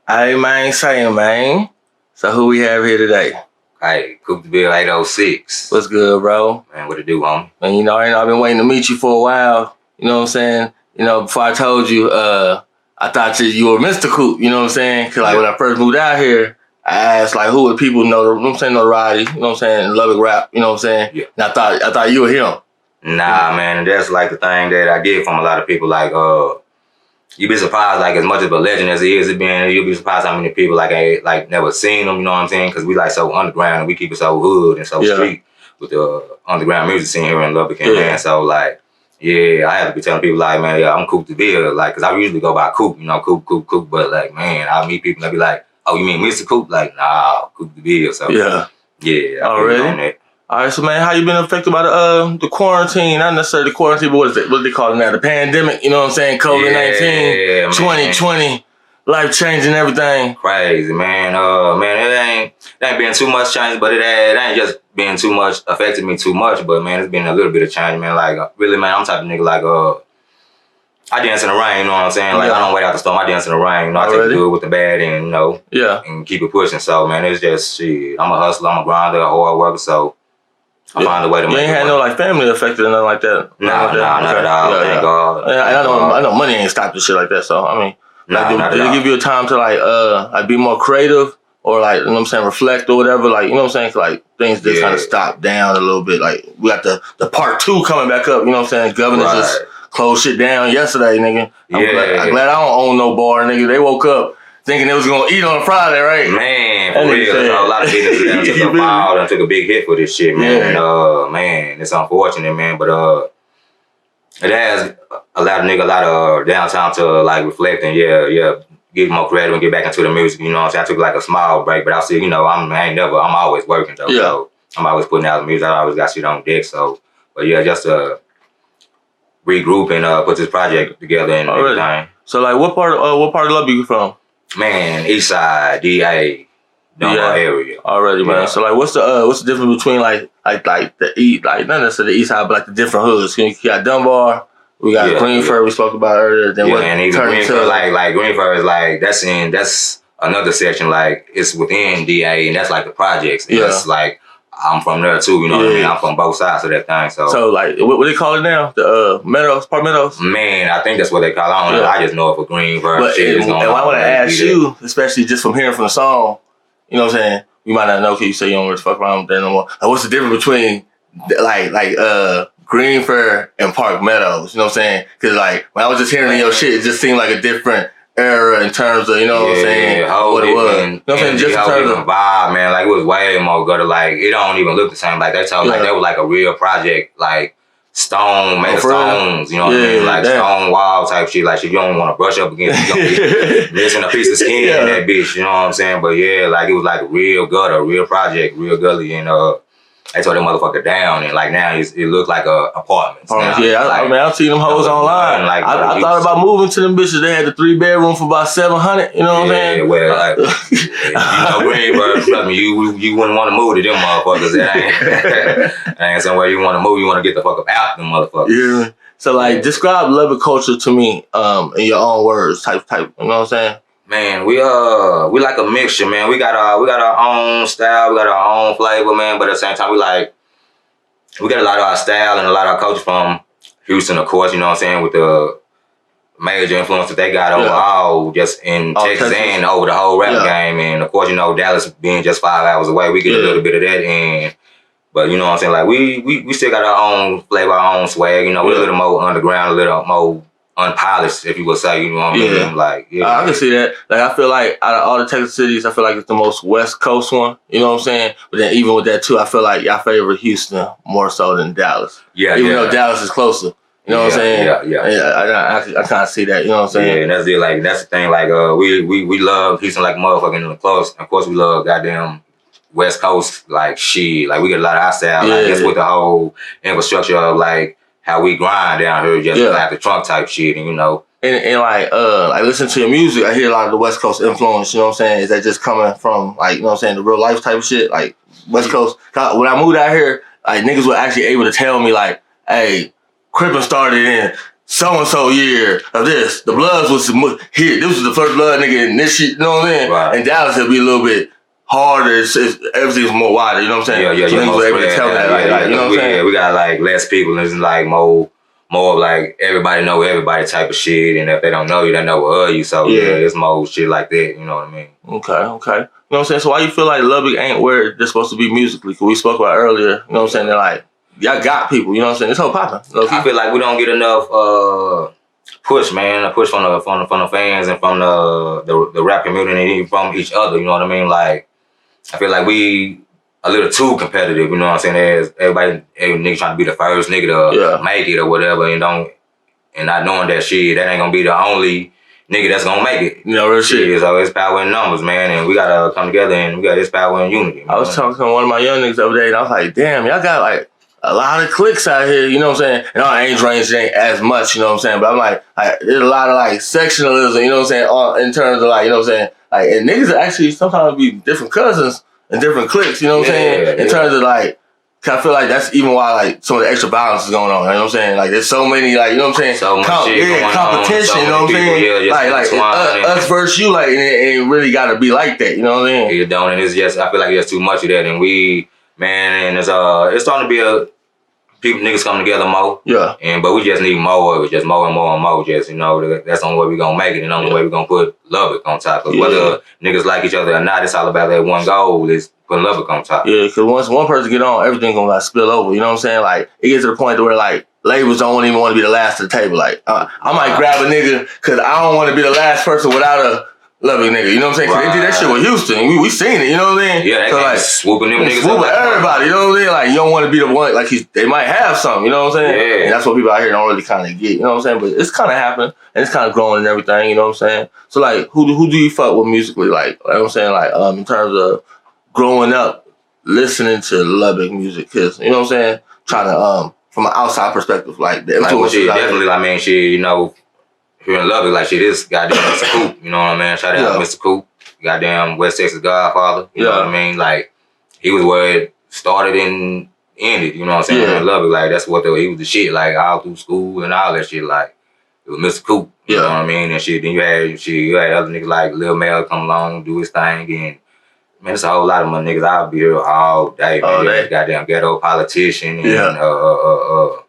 Hey, man, saying, man. So who we have here today? Hey, COOP DEVILLE 806. What's good, bro? Man, what it do, homie? Man, you know, I've been waiting to meet you for a while. You know what I'm saying? You know, before I told you, I thought you were Mr. Coop. You know what I'm saying? Because, like, when I first moved out here, I asked, like, who would people know, you know what I'm saying, notoriety, you know what I'm saying, Lubbock rap, you know what I'm saying? Yeah. And I thought you were him. Nah, man, that's like the thing that I get from a lot of people. Like, you be surprised, like, as much of a legend as he is, you'll be surprised how many people, like, never seen him, you know what I'm saying? Because we, like, so underground and we keep it so hood and so street with the underground music scene here in Lubbock, man. So, like, yeah, I have to be telling people, like, man, yeah, I'm COOP DEVILLE, like, because I usually go by Coop, you know, Coop, but, like, man, I meet people and they be like, oh, you mean Mr. Coop? Like, nah, COOP DEVILLE. So, yeah, I already on that. All right, so man, how you been affected by the quarantine? Not necessarily the quarantine, but what they call it now? The pandemic, you know what I'm saying? COVID-19, 2020, life changing everything. Crazy, man. Man, it ain't been too much change, but it ain't just been too much, affected me too much, but man, it's been a little bit of change, man. Like, really, man, I'm the type of nigga, like, I dance in the rain, you know what I'm saying? Like, I don't wait out the storm, I dance in the rain, you know, I take the good with the bad and, you know, and keep it pushing. So, man, it's just, shit, I'm a hustler, I'm a grinder, a hard worker, so I find a way to make it. You ain't had no, like, family affected or nothing like that? Nah, not at all, thank God. I know money ain't stopped the shit like that, so, I mean, did it give you a time to, like be more creative or, like, you know what I'm saying, reflect or whatever? Like, you know what I'm saying? Cause, like, things just kind of stopped down a little bit. Like, we got the part 2 coming back up, you know what I'm saying? Governor just closed shit down yesterday, nigga. I'm glad I don't own no bar, nigga. They woke up thinking they was gonna eat on a Friday, right? Man, for real. A lot of businesses took a fall and took a big hit for this shit, man. And, man, it's unfortunate, man, but it has allowed a nigga a lot of downtime to, like, reflect and get more creative and get back into the music, you know what I'm saying? I took, like, a small break, but I still, you know, I'm always working, though. So I'm always putting out the music. I always got shit on deck, so, but yeah, just regroup and put this project together and everything. So, like, what part of Lubbock you from? Man, East Side, DA, Dunbar area. Already, man. So, like, what's the difference between like the east, like not necessarily the East Side, but like the different hoods? You got Dunbar, we got Greenford, we spoke about earlier. Then and even Greenford, like Greenford is like that's another section, like it's within DA, and that's like the projects. And that's like I'm from there too, you know what I mean? I'm from both sides of that thing. So like, what they call it now? The Meadows, Part Meadows? Man, I think that's what they call it. I don't know. I just know it for Greenford. But and I want to ask you, especially just from hearing from the song, you know what I'm saying? You might not know because you say you don't really fuck around with that no more. Like, what's the difference between like Greenford and Park Meadows? You know what I'm saying? Because like when I was just hearing your shit, it just seemed like a different era in terms of, you know what I'm saying, what it was. You know what I'm saying? Just in terms of vibe, man, like it was way more good. Like it don't even look the same. Like they told like that was like a real project, like stone, made of stones, you know what I mean? Like stone wall type shit. Like shit you don't want to brush up against, you gonna be missing a piece of skin in that bitch, you know what I'm saying? But yeah, like it was like a real gutter, real project, real gully, and they tore that motherfucker down, and like now it looked like apartments. I've seen them hoes online. Like, I thought about moving to them bitches. They had the 3-bedroom for about $700. You know what I'm saying? Yeah, well, like, you know, Greenberg, trust me, you wouldn't want to move to them motherfuckers. That ain't somewhere you want to move. You want to get the fuck up out them motherfuckers. Yeah. So like, describe Lubbock culture to me, in your own words, type. You know what I'm saying? Man, we like a mixture, man. We got our own style, we got our own flavor, man. But at the same time, we got a lot of our style and a lot of our culture from Houston, of course. You know what I'm saying, with the major influence that they got overall, just in Texas and over the whole rap game. And of course, you know, Dallas being just 5 hours away, we get a little bit of that. But you know what I'm saying, like we still got our own flavor, our own swag. You know, we're a little more underground, a little more unpolished, if you would say, you know what I mean? Like, I can see that. Like, I feel like out of all the Texas cities, I feel like it's the most West Coast one. You know what I'm saying? But then even with that too, I feel like I favor Houston more so than Dallas. Even though Dallas is closer. You know what I'm saying? I kind of see that. You know what I'm saying? Yeah, and that's it. Like, that's the thing. Like, we love Houston like motherfucking the close. Of course, we love goddamn West Coast like shit. Like, we get a lot of our style. Like, just with the whole infrastructure of like how we grind down here, just like the trunk type shit, and you know. And like listen to your music, I hear a lot of the West Coast influence, you know what I'm saying? Is that just coming from, like, you know what I'm saying, the real life type of shit? Like, West Coast, when I moved out here, like, niggas were actually able to tell me, like, hey, Crippin' started in so-and-so year of this. The Bloods was here. This was the first Blood nigga in this shit, you know what I'm saying? Right. And Dallas would be a little bit harder. Everything's more wider, you know what I'm saying? Yeah. So niggas were able to tell that, like, you know what I'm saying? We got like less people, and it's like more of like everybody know everybody type of shit, and if they don't know you, they know of you. So it's more shit like that, you know what I mean? Okay. You know what I'm saying? So why you feel like Lubbock ain't where they're supposed to be musically? Because we spoke about earlier, you know what I'm saying? They're like, y'all got people, you know what I'm saying? It's whole popping. I feel like we don't get enough push, man. A push from the fans and from the rap community and from each other, you know what I mean? Like, I feel like we a little too competitive, you know what I'm saying? As every nigga trying to be the first nigga to make it or whatever, and not knowing that shit, that ain't gonna be the only nigga that's gonna make it. You know, real shit. So it's power in numbers, man, and we gotta come together, and we got this power in unity. Man. I was talking to one of my young niggas the other day, and I was like, damn, y'all got like a lot of cliques out here, you know what I'm saying? And our age range ain't as much, you know what I'm saying? But I'm like there's a lot of like sectionalism, you know what I'm saying? In terms of like, you know what I'm saying? Like, and niggas actually sometimes be different cousins and different cliques, you know what I'm saying? In terms of like, cause I feel like that's even why like some of the extra violence is going on, you know what I'm saying? Like there's so many, like, you know what I'm saying? So much shit competition, so you know what I'm saying? Like us versus you, like, and it ain't really gotta be like that, you know what I mean? You don't, and it's just, I feel like there's too much of that, and and it's starting to be niggas coming together more. Yeah. But we just need more of it, just more and more and more. Just, you know, that's the only way we gonna make it, and the only way we gonna put Lubbock on top. Cause whether niggas like each other or not, it's all about that one goal is putting Lubbock on top. Yeah, cause once one person get on, everything gonna like spill over. You know what I'm saying? Like it gets to the point where like labels don't even want to be the last to the table. Like I might grab a nigga cause I don't want to be the last person without a Lubbock nigga, you know what I'm saying? Cause they did that shit with Houston. We seen it, you know what I'm saying? Yeah, they like swooping them niggas. Swooping everybody, you know what I'm saying? Like you don't want to be the one, like they might have something, you know what I'm saying? Yeah. And that's what people out here don't really kind of get, you know what I'm saying? But it's kind of happening and it's kind of growing and everything, you know what I'm saying? So like, who do you fuck with musically? Like, you know what I'm saying? Like, in terms of growing up, listening to Lubbock music, cause you know what I'm saying? Trying to, from an outside perspective, like the influence. Shit, definitely, I mean, shit, you know, here in Lubbock, like shit, this goddamn Mr. Coop, you know what I mean? Shout out to Mr. Coop. Goddamn West Texas Godfather, you know what I mean? Like, he was where it started and ended, you know what I'm saying? I love it. Like, that's what he was the shit, like, all through school and all that shit. Like, it was Mr. Coop, you know what I mean? And shit, then you had other niggas like Lil Mel come along, do his thing, and man, it's a whole lot of my niggas. I'll be here all day, man. Goddamn ghetto politician and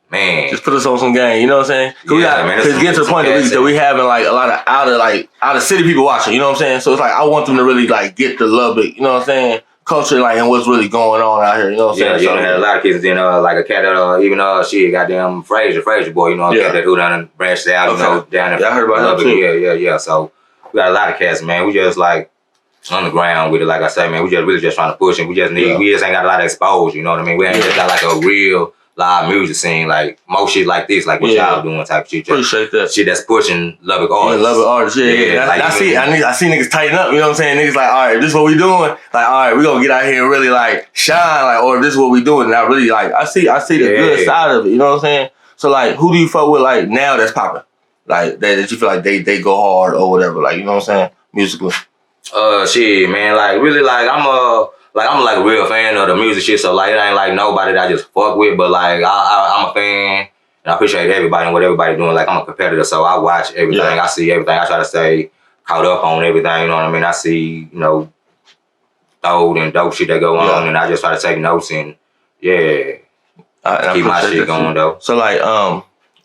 man, just put us on some game, you know what I'm saying? Cause it's getting to the point that we having like a lot of out of city people watching, you know what I'm saying? So it's like I want them to really like get the Lubbock, you know what I'm saying? Culture, like, and what's really going on out here, you know what I'm saying? Yeah, had a lot of kids in like a cat that even shit, goddamn Frazier boy, you know, a cat that who done branched out, you know, down there. Yeah, I heard about Lubbock. Too. Yeah. So we got a lot of cats, man. We just like on the ground with it, like I say, man. We just really just trying to push it. We just ain't got a lot of exposure, you know what I mean? We ain't just got like a real live music scene, like more shit like this, like what y'all doing type of shit. Appreciate that. Shit that's pushing Lubbock artists. Yeah, Lubbock artists, Like, I see niggas tighten up, you know what I'm saying? Niggas like, all right, if this is what we doing, like, all right, we gonna get out here and really like shine, like, or if this is what we doing, and I really like, I see the good side of it, you know what I'm saying? So like, who do you fuck with like now that's popping? Like that you feel like they go hard or whatever, like, you know what I'm saying? Musically. Shit, man, like really like I'm like a real fan of the music shit, so like it ain't like nobody that I just fuck with, but like I'm a fan and I appreciate everybody and what everybody doing. Like I'm a competitor, so I watch everything, I see everything, I try to stay caught up on everything, you know what I mean? I see, you know, old and dope shit that go on, and I just try to take notes and keep my shit going though. So like,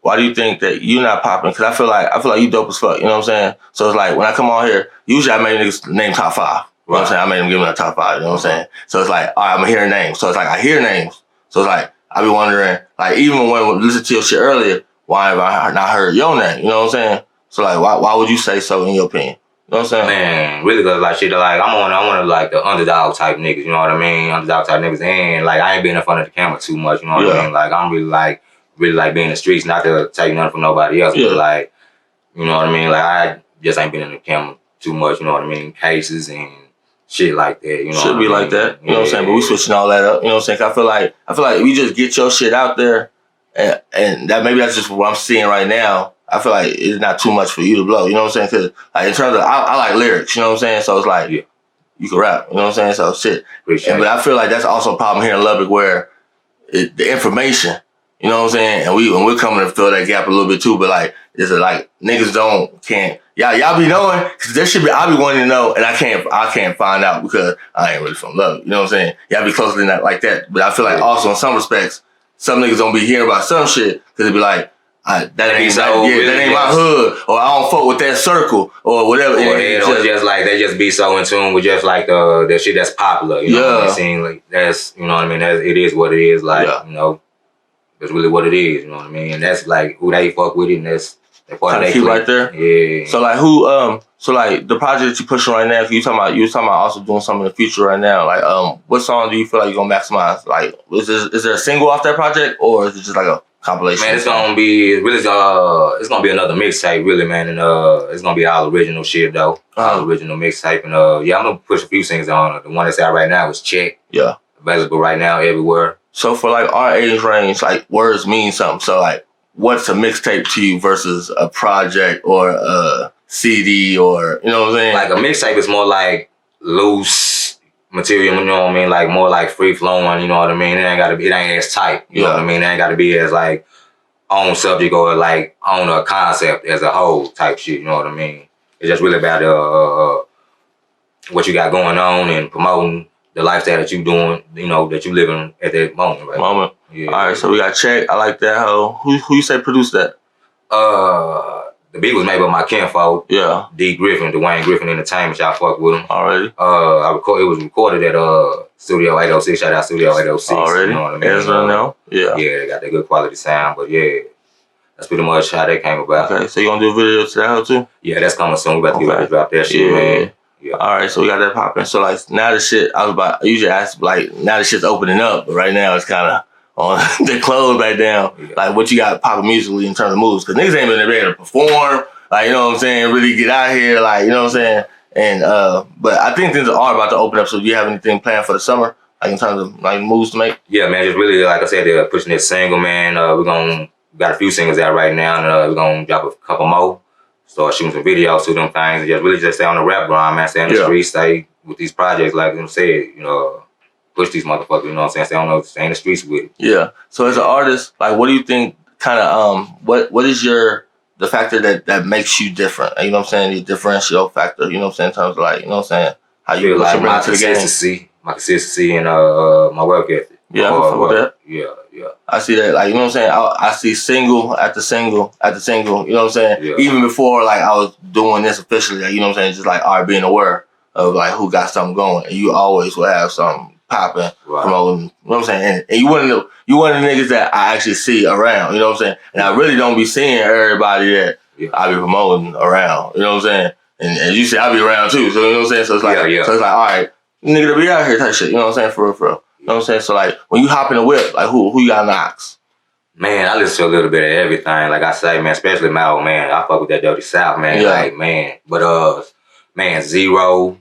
why do you think that you not popping? Cause I feel like you dope as fuck, you know what I'm saying? So it's like when I come on here, usually I make niggas name top 5. You know what I'm saying? I made them give me a top 5, you know what I'm saying? So it's like, all right, I'm gonna hear names. So it's like I hear names. So it's like I be wondering, like even when we listened to your shit earlier, why have I not heard your name? You know what I'm saying? So like why would you say so in your opinion? You know what I'm saying? Man, really good like shit. Like I want to like the underdog type niggas, you know what I mean? Underdog type niggas, and like I ain't being in front of the camera too much, you know what I mean? Like I'm really like being in the streets, not to take nothing from nobody else, but like, you know what I mean? Like I just ain't been in the camera too much, you know what I mean? Cases and shit like that, you know. Should be like that, you know what I'm saying? But we switching all that up, you know what I'm saying? I feel like if we just get your shit out there, and that maybe that's just what I'm seeing right now. I feel like it's not too much for you to blow, you know what I'm saying? Because like in terms of, I like lyrics, you know what I'm saying? So it's like, you can rap, you know what I'm saying? So shit. But I feel like that's also a problem here in Lubbock where the information You know what I'm saying? And we're coming to fill that gap a little bit too, but like it's like niggas can't y'all be knowing because there should be I be wanting to know and I can't find out because I ain't really from Lubbock. You know what I'm saying? Y'all be closer than that like that. But I feel like also in some respects, some niggas don't be hearing about some shit because they be like, that ain't my hood, or I don't fuck with that circle, or whatever. Or just like they just be so in tune with just like the shit that's popular. You know what I mean? Like that's you know what I mean. It is what it is. Like you know. That's really what it is, you know what I mean? And that's like who they fuck with it, and that's part of they keep right there. Yeah. So like so like the project that you pushing right now, you was talking about also doing something in the future right now. Like what song do you feel like you're gonna maximize? Like is there a single off that project or is it just like a compilation? Man, it's gonna be another mixtape really, man, and it's gonna be all original shit though. All original mixtape and I'm gonna push a few singles on it. The one that's out right now is Check. Yeah. Available right now everywhere. So for like our age range, like words mean something. So like, what's a mixtape to you versus a project or a CD or you know what I'm saying? Like a mixtape is more like loose material, you know what I mean? Like more like free flowing, you know what I mean? It ain't as tight, you know what I mean? It ain't gotta be as like on subject or like on a concept as a whole type shit, you know what I mean? It's just really about what you got going on and promoting the lifestyle that you doing, you know, that you living at that moment, right? Yeah. All right, so we got Check. I like that hoe. Who you say produced that? The beat was made by my kinfolk. Yeah. D Griffin, Dwayne Griffin Entertainment. Y'all fuck with him. Already. It was recorded at Studio 806. Shout out Studio 806. Already. You know what I mean? Ezra now. Yeah. Yeah, they got that good quality sound, but yeah. That's pretty much how that came about. Okay, so you gonna do a video to that hoe too? Yeah, that's coming soon. We about to get ready to drop that shit, man. Yeah. All right, so we got that popping. So like now the shit, I usually ask like now the shit's opening up, but right now it's kind of on the closed back down. Yeah. Like what you got popping musically in terms of moves, because niggas ain't been able to perform. Like you know what I'm saying, really get out here. Like you know what I'm saying. And but I think things are about to open up. So do you have anything planned for the summer, like in terms of like moves to make? Yeah, man, just really like I said, they're pushing this single, man. We got a few singles out right now, and we're gonna drop a couple more. Start shooting some videos to them things and just really just stay on the rap grind, man. Stay on the streets, stay with these projects, like them said, you know, push these motherfuckers, you know what I'm saying? Stay in the streets with it. Yeah. So as an artist, like what do you think kind of what is the factor that makes you different? You know what I'm saying? The differential factor, you know what I'm saying, in terms of like, you know what I'm saying, how you like my consistency and my work ethic. Yeah, I fuck with that. Yeah. I see that, like, you know what I'm saying? I see single after single after single, you know what I'm saying? Yeah. Even before, like, I was doing this officially, like, you know what I'm saying? Just, like, being aware of, like, who got something going. And you always will have something popping, promoting, you know what I'm saying? And you one of the niggas that I actually see around, you know what I'm saying? And I really don't be seeing everybody that I be promoting around, you know what I'm saying? And as you say, I be around, too, so you know what I'm saying? So it's like, so it's like, all right, nigga to be out here type shit, you know what I'm saying? For real. You know what I'm saying? So, like, when you hop in the whip, like, who you got knocks? Man, I listen to a little bit of everything. Like I say, man, especially my old man. I fuck with that Dirty South, man. Yeah. Like, man. But, man, Zero,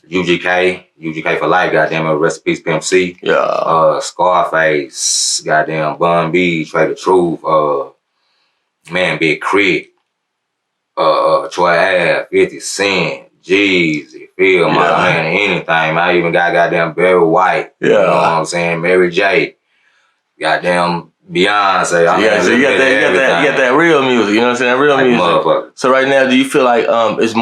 UGK for life, goddamn it, rest in peace, Pimp C. Yeah. Scarface, goddamn, Bun B, Trey the Truth, man, Big Crit, Troy Ave, 50 Cent, Jeezy, feel my man, anything. I even got goddamn Barry White. Yeah. You know what I'm saying? Mary J. Goddamn Beyonce. So you got that real music, you know what I'm saying? That real music. So right now, do you feel like it's